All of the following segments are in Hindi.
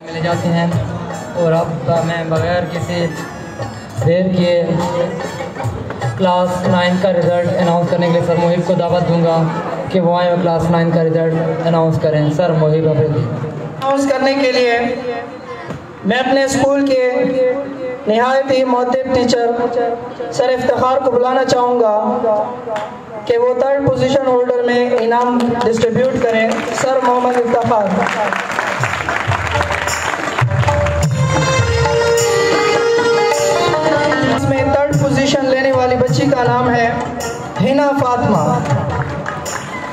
मिले जाते हैं। और अब मैं बगैर किसी देर के क्लास 9 का रिज़ल्ट अनाउंस करने के लिए सर मोहिब को दावत दूंगा कि वो आए और क्लास 9 का रिज़ल्ट अनाउंस करें। सर मोहिब अनाउंस करने के लिए मैं अपने स्कूल के निहायत ही मोहतरम टीचर सर इफ्तिखार को बुलाना चाहूँगा कि वो 3rd पोजीशन होल्डर में इनाम डिस्ट्रीब्यूट करें। सर मोहम्मद इफ्तिखार। इसमें 3rd पोजीशन लेने वाली बच्ची का नाम है हिना फातिमा।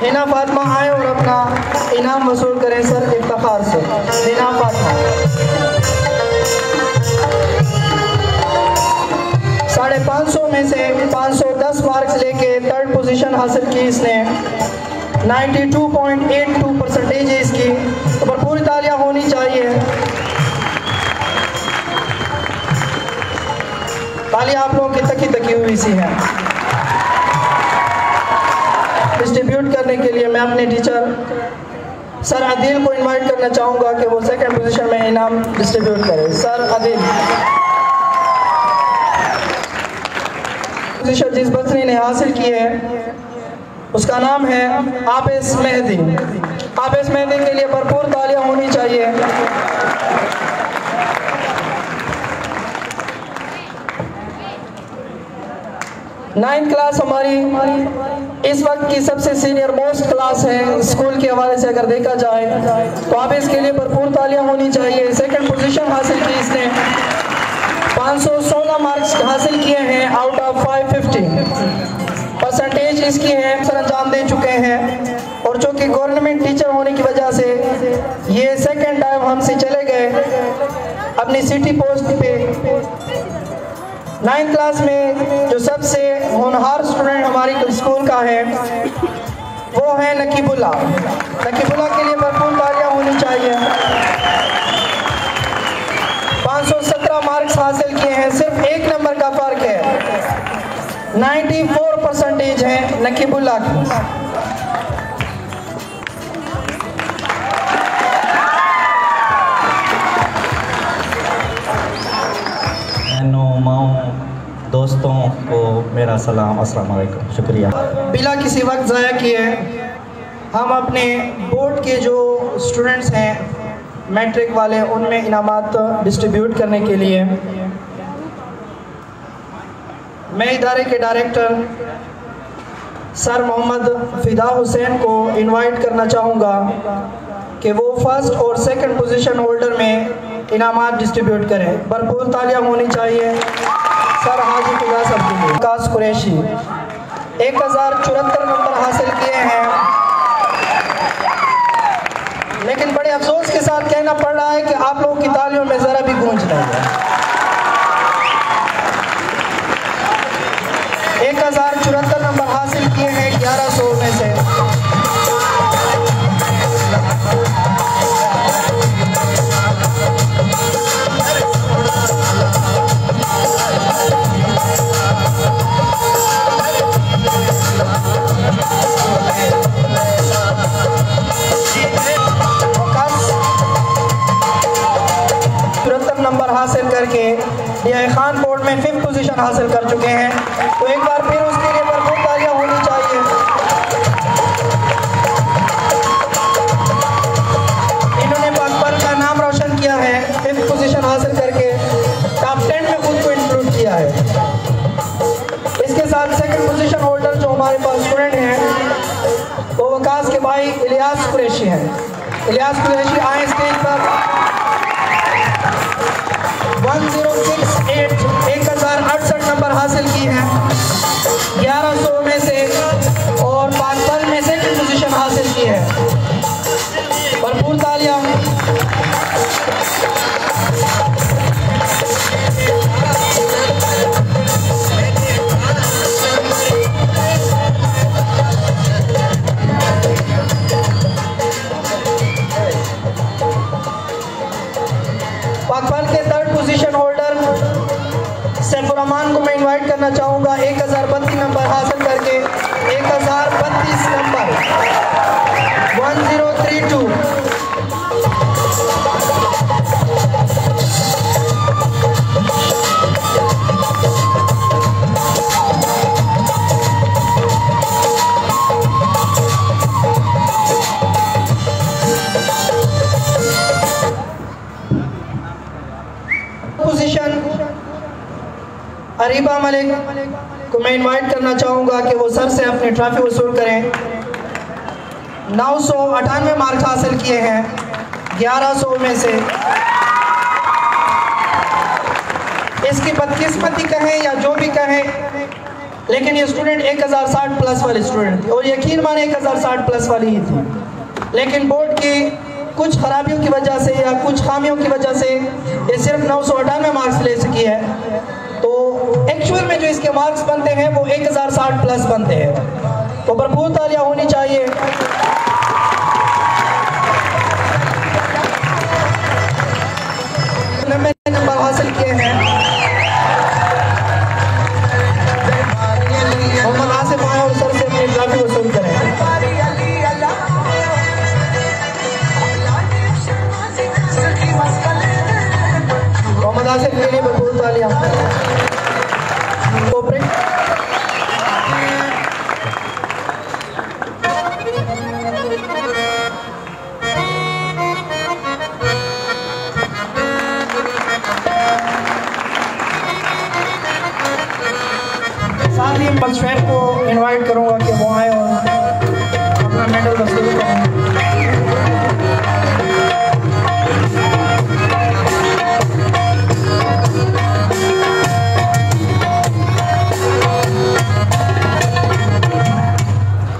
हिना फातिमा आए और अपना इनाम वसूल करें सर इफ्तिखार से। हिना फातिमा 550 में से 510 मार्क्स लेके 3rd पोजीशन हासिल की इसने। 92.82% है इसकी, तो भरपूर तालियां होनी चाहिए। तालियां आप लोगों की तकी हुई सी है। डिस्ट्रीब्यूट करने के लिए मैं अपने टीचर सर आदिल को इनवाइट करना चाहूँगा कि वो 2nd पोजीशन में इनाम डिस्ट्रीब्यूट करें। सर आदिल। पोजीशन जिस बच्चे ने हासिल की है उसका नाम है आबिस मेहदी। आबिस मेहदी के लिए भरपूर तालियां होनी चाहिए। नाइन्थ क्लास हमारी इस वक्त की सबसे सीनियर मोस्ट क्लास है स्कूल के हवाले से अगर देखा जाए तो आप इसके लिए भरपूर तालियां होनी चाहिए। 2nd पोजीशन हासिल की इसने। 516 मार्क्स हासिल किए हैं आउट ऑफ 550। परसेंटेज इसकी है सर अंजाम दे चुके हैं। और जो कि गवर्नमेंट टीचर होने की वजह से ये 2nd टाइम हमसे चले गए अपनी सिटी पोस्ट पे। 9th क्लास में जो सबसे होनहार स्टूडेंट हमारी स्कूल का है वो है नकीबुल्ला। नकीबुल्ला के लिए भरपूर तालियां होनी चाहिए। 517 मार्क्स हासिल किए हैं, सिर्फ 1 नंबर का फर्क है। 94% है नकीबुल्ला की। दोस्तों को मेरा सलाम, अस्सलाम वालेकुम, शुक्रिया। बिला किसी वक्त ज़ाया किए हम अपने बोर्ड के जो स्टूडेंट्स हैं मैट्रिक वाले उनमें इनामात डिस्ट्रीब्यूट करने के लिए मैं इदारे के डायरेक्टर सर मोहम्मद फ़िदा हुसैन को इनवाइट करना चाहूँगा कि वो 1st और 2nd पोजीशन होल्डर में इनामात डिस्ट्रीब्यूट करें। भरपूर तालियां होनी चाहिए सर हाजी फिजा साहब के लिए। कास कुरैशी 1074 नंबर हासिल किए हैं, लेकिन बड़े अफसोस के साथ कहना पड़ रहा है कि आप लोगों की तालियों में ज़रा भी गूंज नहीं है। 1074 नंबर हासिल किए हैं 1100 में से। नंबर हासिल करके डीआई खान बोर्ड में 5th पोजीशन हासिल कर चुके हैं, तो एक बार फिर उसके लिए भरपूर तालियां होनी चाहिए। इन्होंने पाकपल का नाम रोशन किया है 5th पोजीशन हासिल करके टॉप 10 में खुद को इंक्लूड किया है। इसके साथ 2nd पोजीशन होल्डर जो हमारे पास स्टूडेंट हैं वो वकास के भाई इलियास कुरैशी हैं। इलियास कुरैशी आए स्टेज पर। 1068 नंबर हासिल की है 1100 में से, और पाकपल में 2nd पोजीशन हासिल की है। भरपूर तालियां। पाकपल के 3rd पोजीशन होल्डर सैफुररहमान को मैं इनवाइट करना चाहूँगा 1032 नंबर हासिल करके। 1032 नंबर 1032 अरीबा मलिक को मैं इनवाइट करना चाहूँगा कि वो सर से अपनी ट्रॉफी वसूल करें। 998 मार्क्स हासिल किए हैं 1100 में से। इसकी बदकिस्मती कहें या जो भी कहें, लेकिन ये स्टूडेंट 1060 प्लस वाली स्टूडेंट थी और यकीन माने 1060 प्लस वाली ही थी, लेकिन बोर्ड की कुछ खराबियों की वजह से या कुछ खामियों की वजह से ये सिर्फ 998 मार्क्स ले सकी है। तो एक्चुअल में जो इसके मार्क्स बनते हैं वो 1060 प्लस बनते हैं। तो भरपूर तालियां होनी चाहिए। नंबर हासिल किए हैं मोहम्मद आसिफ आए और सर से अपनी ट्रॉफी वसूल करें। मोहम्मद आसिफ के लिए भरपूर तालियां। साथ ही पंचफेर को इनवाइट करूंगा कि वो आए और अपना मेडल वसूल करें।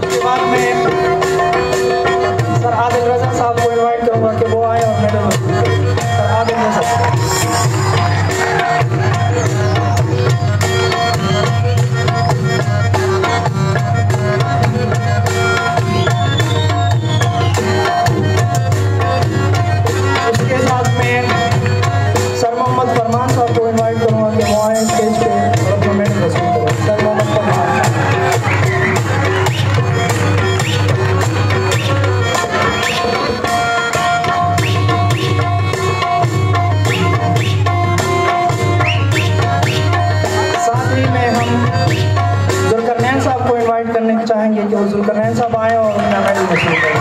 उसके बाद में सर आदिल रजा साहब को इनवाइट करूंगा कि वो आए और मेडल वसूल करें। सर आदिल रजा चाहेंगे कि जुल्करनैन साहब आए और अपना मेडल वसूल करें।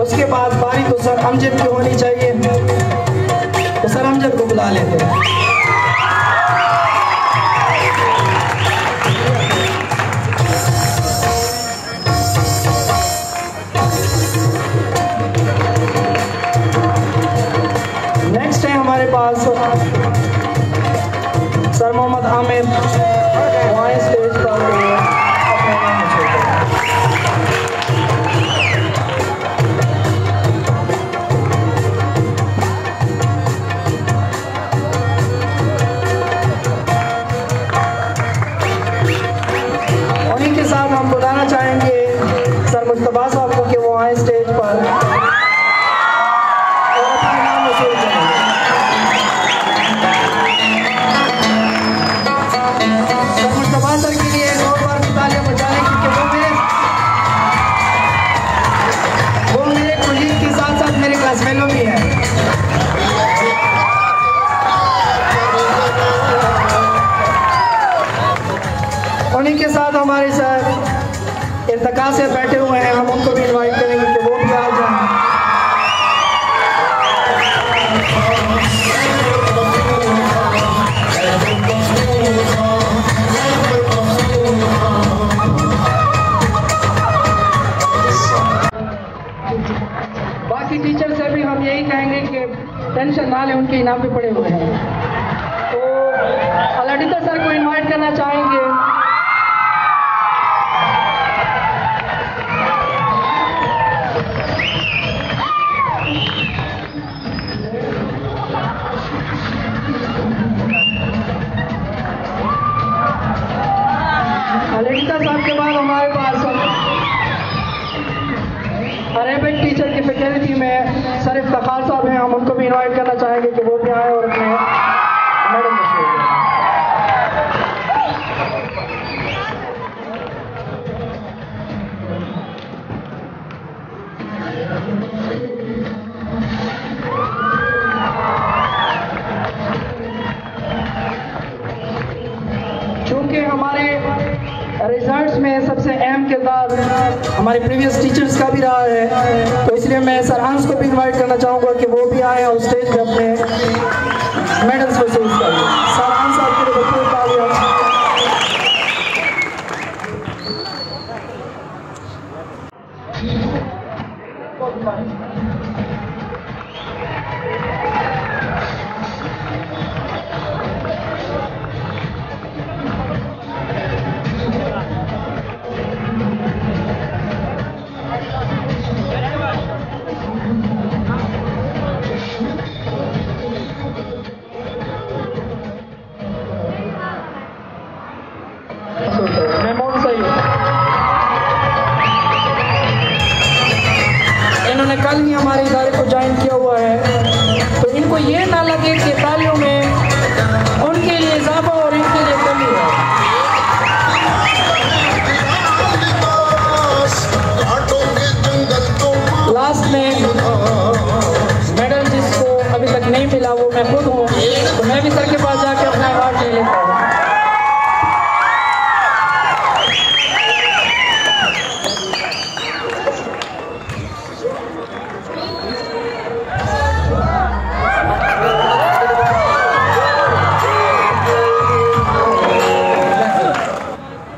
उसके बाद बारी तो सर अमजद की होनी चाहिए, तो सर अमजद को बुला लेते हैं। हमारे पास सर मोहम्मद आमिर वहाँ स्टेज पर अपने नाम उन्हीं के साथ हम बुलाना चाहेंगे सर मुस्तफा साहब को कि वो आए स्टेज पर और अपना नाम वसूल करें। सर के लिए एक और बार तालियां बजाएं, क्योंकि वो मेरे कोलीग के साथ साथ मेरे क्लास फेलो भी है। उन्हीं के साथ हमारे सर इर्तिका से बैठे हुए हैं, हम उनको भी इनवाइट करेंगे कि वो भी आ जाएं। बाकी टीचर से भी हम यही कहेंगे कि टेंशन ना लें, उनके इनाम भी पड़े हुए हैं। तो अलाडिता सर को इनवाइट करना चाहेंगे। अलाडिता साहब के बाद हमारे पास अरेबिक टीचर की फैकल्टी में सर इफ्तिखार साहब हैं, हम उनको भी इनवाइट करना चाहेंगे कि वो भी आए और अपने मेडल वसूल करें। रिजल्ट्स में सबसे अहम किरदार हमारे प्रीवियस टीचर्स का भी रहा है, तो इसलिए मैं सर हंस को भी इनवाइट करना चाहूँगा कि वो भी आए और स्टेज पे अपने मेडल्स वसूल करें। सर हंस आपके लिए भरपूर तालियां। इन्होंने कल ही हमारे इदारे को ज्वाइन किया हुआ है, तो इनको ये ना लगे कि तालियों में उनके लिए इजाफा और इनके लिए कमी है। लास्ट में मेडल जिसको अभी तक नहीं मिला वो मैं खुद हूँ, तो मैं भी सर के पास जाके अपना अवार्ड ले लेता हूँ।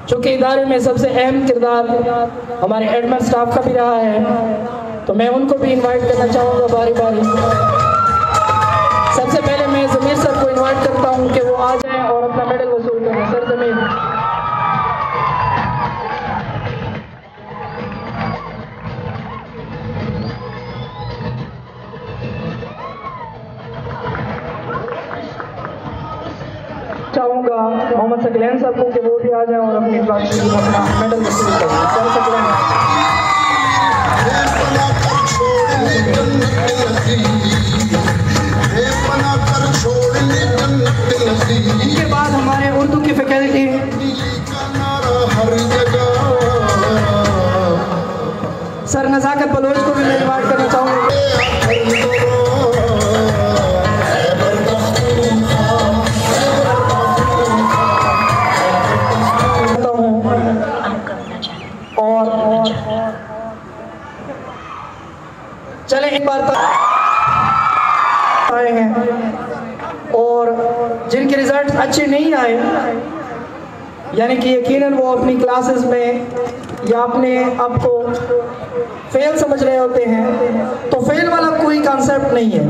चूँकि इदारे में सबसे अहम किरदार हमारे एडमिन स्टाफ का भी रहा है, तो मैं उनको भी इनवाइट करना चाहूँगा बारी बारी। सबसे पहले मैं ज़मीर सर को इनवाइट करता हूँ कि वो आ जाएं और अपना मेडल वसूल करें। सर ज़मीर। चाहूँगा मोहम्मद सकलैन साहब को कि वो भी आ जाएं और अपनी क्लास में अपना मेडल वसूल करें। सर सकलैन। इनके बाद हमारे उर्दू की फैकल्टी सर नज़ाकत बलोच को भी मैं इनवाइट करना चाहूँगा। चले एक बार तक आए हैं और जिनके रिजल्ट अच्छे नहीं आए, यानी कि यकीनन वो अपनी क्लासेस में या अपने आप को फेल समझ रहे होते हैं, तो फेल वाला कोई कॉन्सेप्ट नहीं है।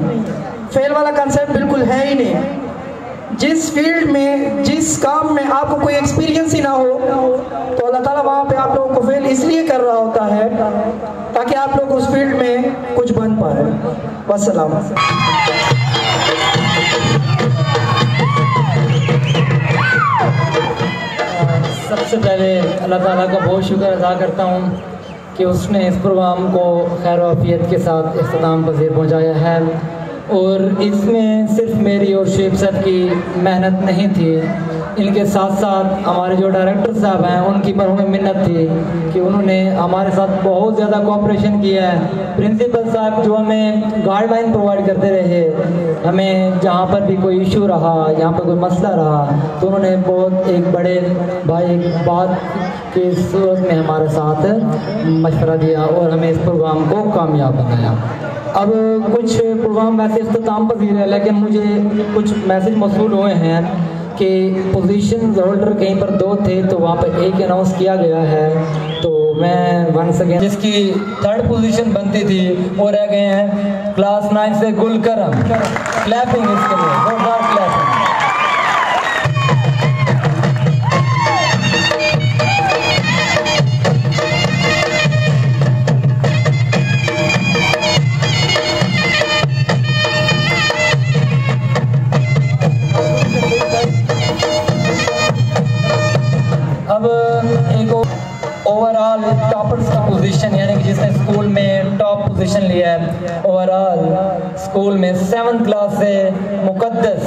फेल वाला कॉन्सेप्ट बिल्कुल है ही नहीं। जिस फील्ड में जिस काम में आपको कोई एक्सपीरियंस ही ना हो, तो अल्लाह ताला वहाँ पे आप लोगों को फेल इसलिए कर रहा होता है ताकि आप लोग उस फील्ड में कुछ बन पाए। वस्सलाम। सबसे पहले अल्लाह ताला का बहुत शुक्र अदा करता हूँ कि उसने इस प्रोग्राम को खैर वाफियत के साथ इख्तिताम पज़ीर पहुँचाया है, और इसमें सिर्फ मेरी और शेख साहब की मेहनत नहीं थी, इनके साथ साथ हमारे जो डायरेक्टर साहब हैं उनकी पर हमें मिन्नत थी कि उन्होंने हमारे साथ बहुत ज़्यादा कोऑपरेशन किया है। प्रिंसिपल साहब जो हमें गाइडलाइन प्रोवाइड करते रहे, हमें जहाँ पर भी कोई इशू रहा, यहाँ पर कोई मसला रहा, तो उन्होंने बहुत एक बड़े भाई एक बात के सूरत में हमारे साथ मशवरा दिया और हमें इस प्रोग्राम को कामयाब बनाया। अब कुछ प्रोग्राम वैसे इख्तिताम पज़ीर है, लेकिन मुझे कुछ मैसेज मौसूल हुए हैं कि पोजीशन होल्डर कहीं पर 2 थे, तो वहाँ पर एक अनाउंस किया गया है, तो मैं वंस अगेन जिसकी 3rd पोजीशन बनती थी वो रह गए हैं क्लास 9 से गुलकरम। क्लैपिंग इसके लिए, जोरदार क्लैपिंग। अब एक ओवरऑल टॉपर्स की पोजीशन, यानी कि जिसने स्कूल में टॉप पोजीशन लिया है ओवरऑल स्कूल में 7th क्लास से मुकद्दस।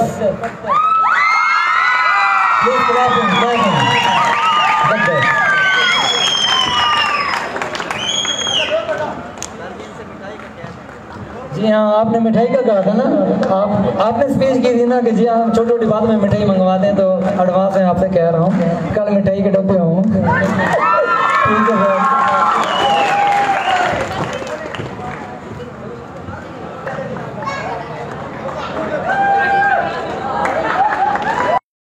जी हाँ, आपने मिठाई का कहा था ना, आपने स्पीच की थी ना कि जी हम छोटी छोटी बात में मिठाई मंगवाते हैं, तो एडवांस में आपसे कह रहा हूँ कल मिठाई के डब्बे हों। ठीक है सर।